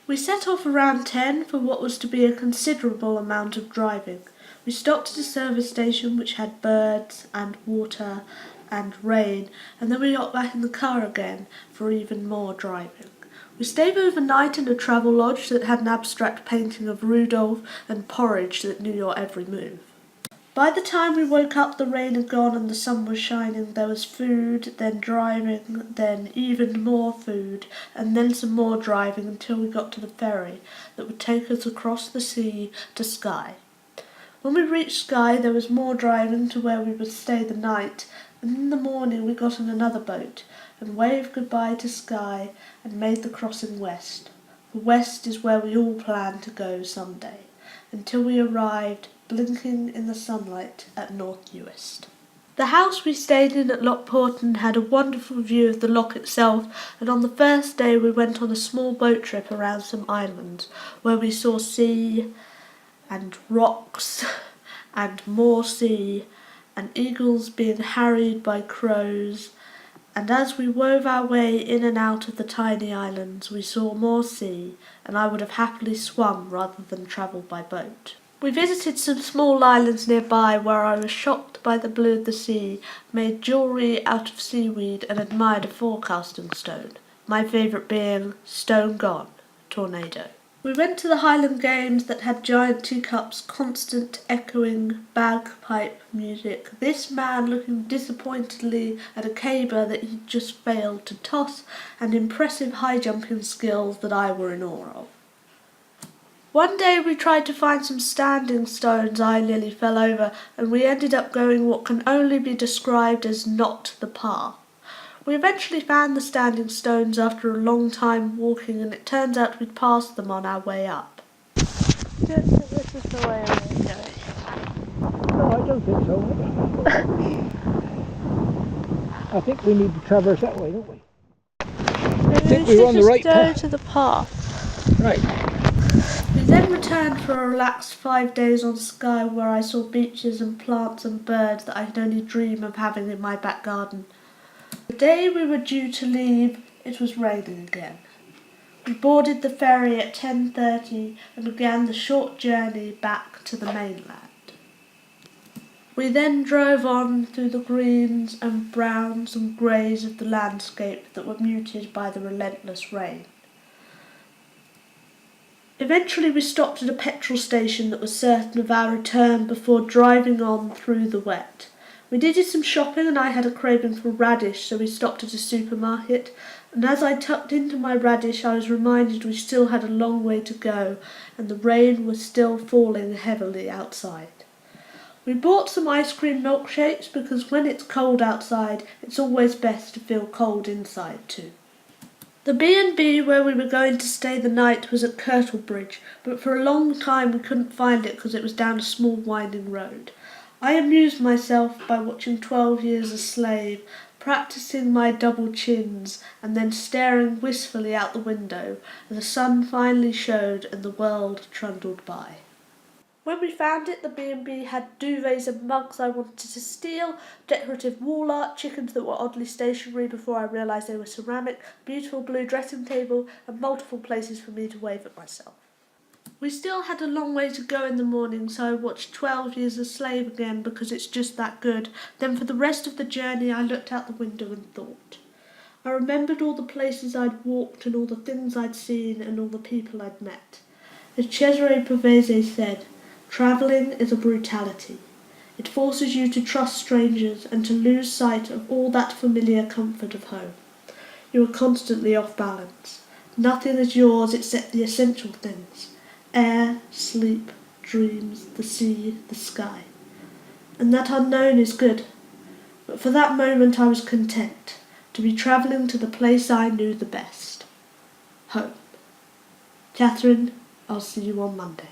We set off around 10 for what was to be a considerable amount of driving. We stopped at a service station which had birds and water and rain, and then we got back in the car again for even more driving. We stayed overnight in a travel lodge that had an abstract painting of Rudolph and porridge that knew your every move. By the time we woke up, the rain had gone and the sun was shining. There was food, then driving, then even more food, and then some more driving until we got to the ferry that would take us across the sea to Skye. When we reached Skye, there was more driving to where we would stay the night, and in the morning we got on another boat and waved goodbye to Skye and made the crossing west. For west is where we all plan to go someday, until we arrived, blinking in the sunlight, at North Uist. The house we stayed in at Lochporton had a wonderful view of the loch itself, and on the first day we went on a small boat trip around some islands, where we saw sea and rocks and more sea, and eagles being harried by crows, and as we wove our way in and out of the tiny islands we saw more sea, and I would have happily swum rather than travelled by boat. We visited some small islands nearby where I was shocked by the blue of the sea, made jewellery out of seaweed and admired a forecasting stone, my favourite being Stone Gone, Tornado. We went to the Highland Games that had giant teacups, constant echoing bagpipe music, this man looking disappointedly at a caber that he'd just failed to toss, and impressive high jumping skills that I were in awe of. One day we tried to find some standing stones. I nearly fell over, and we ended up going what can only be described as not the path. We eventually found the standing stones after a long time walking, and it turns out we'd passed them on our way up. I don't think this is the way we're going. No, I don't think so. I think we need to traverse that way, don't we? I think we were on the right path. Go to the path. Right. We then returned for a relaxed 5 days on Skye, where I saw beaches and plants and birds that I could only dream of having in my back garden. The day we were due to leave, it was raining again. We boarded the ferry at 10:30 and began the short journey back to the mainland. We then drove on through the greens and browns and greys of the landscape that were muted by the relentless rain. Eventually we stopped at a petrol station that was certain of our return before driving on through the wet. We did some shopping and I had a craving for radish, so we stopped at a supermarket, and as I tucked into my radish I was reminded we still had a long way to go and the rain was still falling heavily outside. We bought some ice cream milkshakes because when it's cold outside it's always best to feel cold inside too. The B&B where we were going to stay the night was at Kirtlebridge, but for a long time we couldn't find it because it was down a small winding road. I amused myself by watching 12 Years a Slave, practising my double chins, and then staring wistfully out the window as the sun finally showed and the world trundled by. When we found it, the B&B had duvets and mugs I wanted to steal, decorative wall art, chickens that were oddly stationary before I realised they were ceramic, beautiful blue dressing table, and multiple places for me to wave at myself. We still had a long way to go in the morning, so I watched 12 Years a Slave again because it's just that good. Then for the rest of the journey I looked out the window and thought. I remembered all the places I'd walked and all the things I'd seen and all the people I'd met. As Cesare Pavese said, travelling is a brutality. It forces you to trust strangers and to lose sight of all that familiar comfort of home. You are constantly off balance. Nothing is yours except the essential things. Air, sleep, dreams, the sea, the sky. And that unknown is good. But for that moment I was content to be travelling to the place I knew the best. Home. Catherine, I'll see you on Monday.